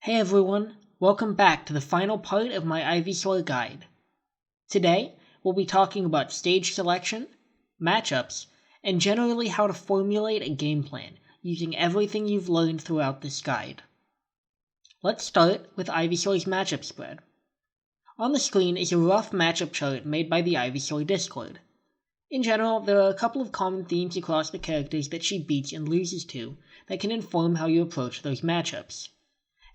Hey everyone, welcome back to the final part of my Ivysaur guide. Today, we'll be talking about stage selection, matchups, and generally how to formulate a game plan using everything you've learned throughout this guide. Let's start with Ivysaur's matchup spread. On the screen is a rough matchup chart made by the Ivysaur Discord. In general, there are a couple of common themes across the characters that she beats and loses to that can inform how you approach those matchups.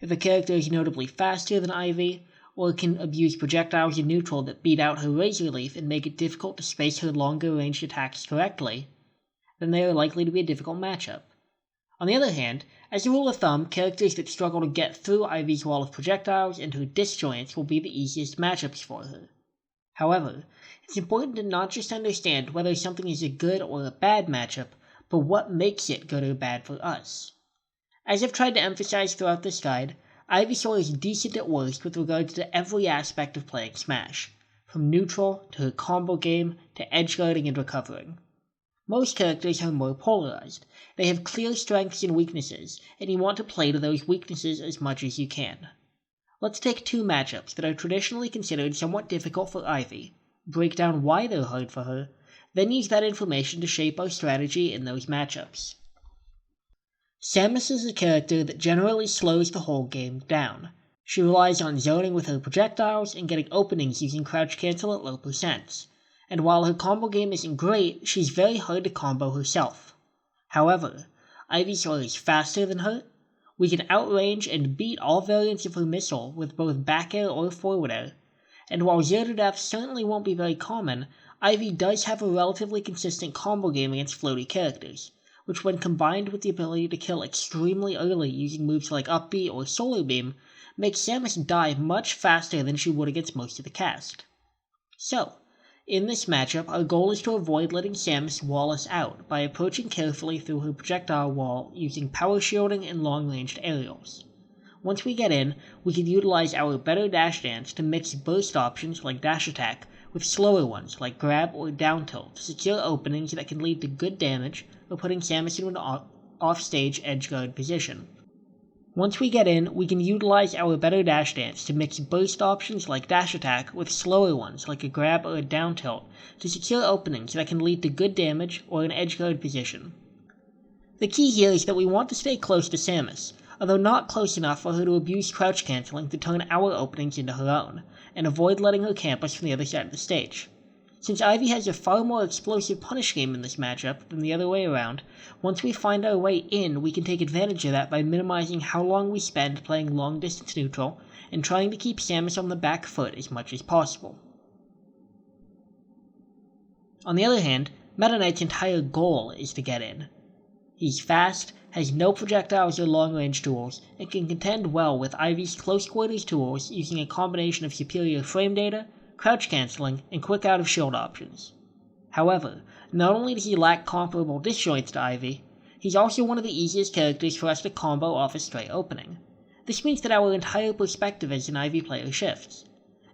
If a character is notably faster than Ivy, or can abuse projectiles in neutral that beat out her Razor Leaf and make it difficult to space her longer ranged attacks correctly, then they are likely to be a difficult matchup. On the other hand, as a rule of thumb, characters that struggle to get through Ivy's wall of projectiles and her disjoints will be the easiest matchups for her. However, it's important to not just understand whether something is a good or a bad matchup, but what makes it good or bad for us. As I've tried to emphasize throughout this guide, Ivysaur is decent at worst with regards to every aspect of playing Smash, from neutral to her combo game to edgeguarding and recovering. Most characters are more polarized. They have clear strengths and weaknesses, and you want to play to those weaknesses as much as you can. Let's take two matchups that are traditionally considered somewhat difficult for Ivy, break down why they're hard for her, then use that information to shape our strategy in those matchups. Samus is a character that generally slows the whole game down. She relies on zoning with her projectiles and getting openings using crouch cancel at low percents, and while her combo game isn't great, she's very hard to combo herself. However, Ivysaur is faster than her. We can outrange and beat all variants of her missile with both back air or forward air, and while 0 to death certainly won't be very common, Ivy does have a relatively consistent combo game against floaty characters, which when combined with the ability to kill extremely early using moves like Up B or Solar Beam, makes Samus die much faster than she would against most of the cast. So, in this matchup, our goal is to avoid letting Samus wall us out by approaching carefully through her projectile wall using power shielding and long-ranged aerials. Once we get in, we can utilize our better dash dance to mix burst options like dash attack with slower ones like grab or down tilt to secure openings that can lead to good damage or putting Samus in an off-stage edgeguard position. Once we get in, we can utilize our better dash dance to mix burst options like dash attack with slower ones like a grab or a down tilt to secure openings that can lead to good damage or an edgeguard position. The key here is that we want to stay close to Samus, although not close enough for her to abuse crouch canceling to turn our openings into her own, and avoid letting her camp us from the other side of the stage. Since Ivy has a far more explosive punish game in this matchup than the other way around, once we find our way in, we can take advantage of that by minimizing how long we spend playing long distance neutral and trying to keep Samus on the back foot as much as possible. On the other hand, Meta Knight's entire goal is to get in. He's fast, has no projectiles or long-range tools, and can contend well with Ivy's close-quarters tools using a combination of superior frame data, crouch canceling, and quick out of shield options. However, not only does he lack comparable disjoints to Ivy, he's also one of the easiest characters for us to combo off a straight opening. This means that our entire perspective as an Ivy player shifts.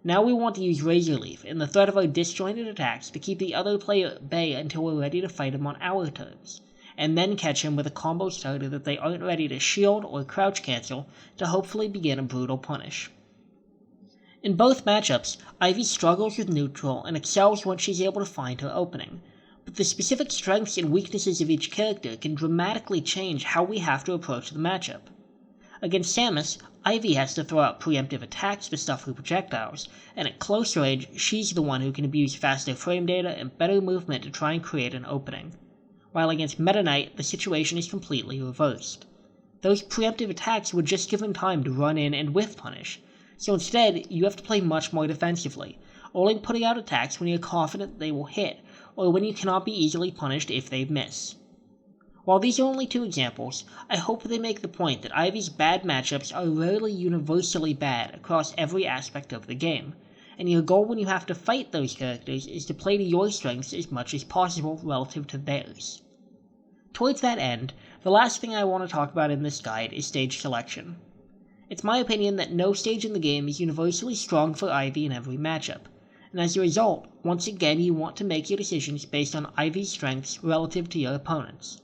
Now we want to use Razor Leaf and the threat of our disjointed attacks to keep the other player at bay until we're ready to fight him on our terms, and then catch him with a combo starter that they aren't ready to shield or crouch cancel to hopefully begin a brutal punish. In both matchups, Ivy struggles with neutral and excels once she's able to find her opening, but the specific strengths and weaknesses of each character can dramatically change how we have to approach the matchup. Against Samus, Ivy has to throw out preemptive attacks to stuff her projectiles, and at close range, she's the one who can abuse faster frame data and better movement to try and create an opening. While against Meta Knight, the situation is completely reversed. Those preemptive attacks would just give him time to run in and whiff punish, so instead, you have to play much more defensively, only putting out attacks when you're confident that they will hit, or when you cannot be easily punished if they miss. While these are only two examples, I hope they make the point that Ivy's bad matchups are rarely universally bad across every aspect of the game, and your goal when you have to fight those characters is to play to your strengths as much as possible relative to theirs. Towards that end, the last thing I want to talk about in this guide is stage selection. It's my opinion that no stage in the game is universally strong for Ivy in every matchup, and as a result, once again you want to make your decisions based on Ivy's strengths relative to your opponents.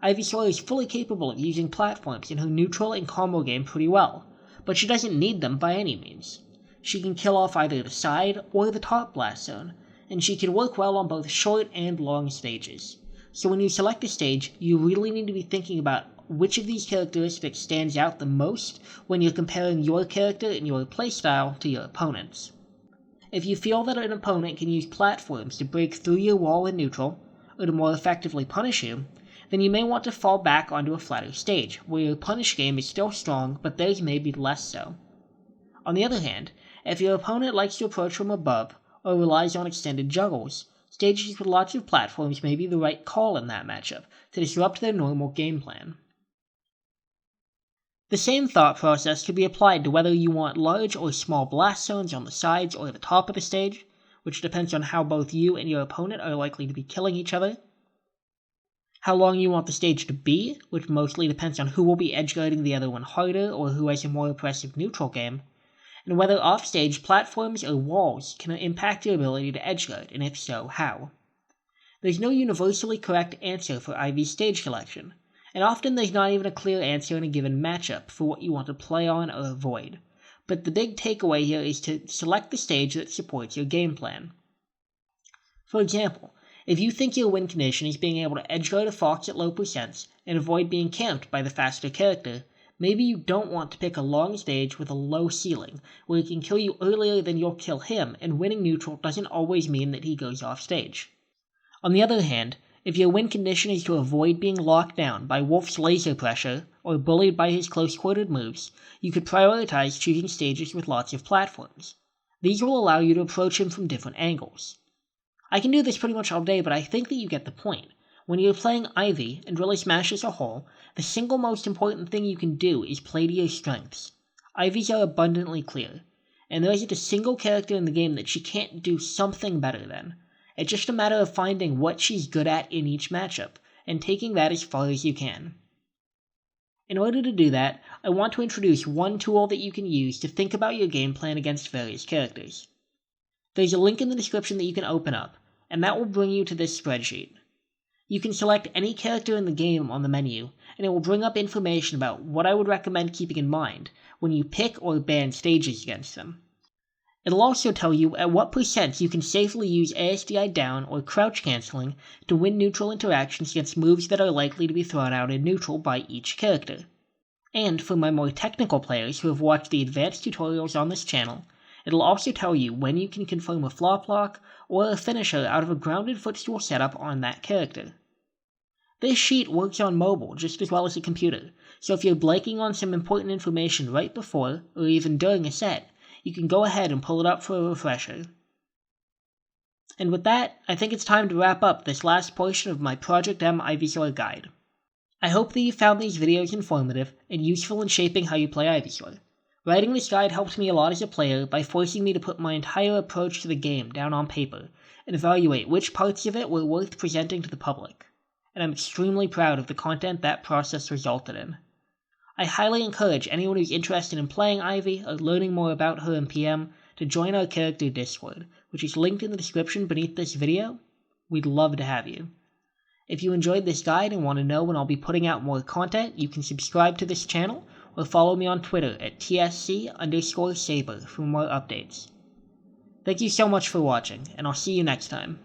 Ivysaur is fully capable of using platforms in her neutral and combo game pretty well, but she doesn't need them by any means. She can kill off either the side or the top blast zone, and she can work well on both short and long stages. So when you select a stage, you really need to be thinking about which of these characteristics stands out the most when you're comparing your character and your playstyle to your opponent's. If you feel that an opponent can use platforms to break through your wall in neutral, or to more effectively punish you, then you may want to fall back onto a flatter stage, where your punish game is still strong, but theirs may be less so. On the other hand, if your opponent likes to approach from above, or relies on extended juggles, stages with lots of platforms may be the right call in that matchup to disrupt their normal game plan. The same thought process could be applied to whether you want large or small blast zones on the sides or the top of the stage, which depends on how both you and your opponent are likely to be killing each other. How long you want the stage to be, which mostly depends on who will be edgeguarding the other one harder or who has a more oppressive neutral game, and whether offstage platforms or walls can impact your ability to edgeguard, and if so, how. There's no universally correct answer for Ivy's stage selection, and often there's not even a clear answer in a given matchup for what you want to play on or avoid, but the big takeaway here is to select the stage that supports your game plan. For example, if you think your win condition is being able to edgeguard a fox at low percents and avoid being camped by the faster character, maybe you don't want to pick a long stage with a low ceiling, where he can kill you earlier than you'll kill him, and winning neutral doesn't always mean that he goes off stage. On the other hand, if your win condition is to avoid being locked down by Wolf's laser pressure or bullied by his close-quartered moves, you could prioritize choosing stages with lots of platforms. These will allow you to approach him from different angles. I can do this pretty much all day, but I think that you get the point. When you're playing Ivy, and really Smash as a whole, the single most important thing you can do is play to your strengths. Ivy's are abundantly clear, and there isn't a single character in the game that she can't do something better than. It's just a matter of finding what she's good at in each matchup, and taking that as far as you can. In order to do that, I want to introduce one tool that you can use to think about your game plan against various characters. There's a link in the description that you can open up, and that will bring you to this spreadsheet. You can select any character in the game on the menu, and it will bring up information about what I would recommend keeping in mind when you pick or ban stages against them. It'll also tell you at what percent you can safely use ASDI down or crouch canceling to win neutral interactions against moves that are likely to be thrown out in neutral by each character. And for my more technical players who have watched the advanced tutorials on this channel, it'll also tell you when you can confirm a flop lock or a finisher out of a grounded footstool setup on that character. This sheet works on mobile just as well as a computer, so if you're blanking on some important information right before or even during a set, you can go ahead and pull it up for a refresher. And with that, I think it's time to wrap up this last portion of my Project M Ivysaur guide. I hope that you found these videos informative and useful in shaping how you play Ivysaur. Writing this guide helped me a lot as a player by forcing me to put my entire approach to the game down on paper and evaluate which parts of it were worth presenting to the public, and I'm extremely proud of the content that process resulted in. I highly encourage anyone who's interested in playing Ivy or learning more about her in PM to join our character Discord, which is linked in the description beneath this video. We'd love to have you. If you enjoyed this guide and want to know when I'll be putting out more content, you can subscribe to this channel or follow me on Twitter at TSC_Sabre for more updates. Thank you so much for watching, and I'll see you next time.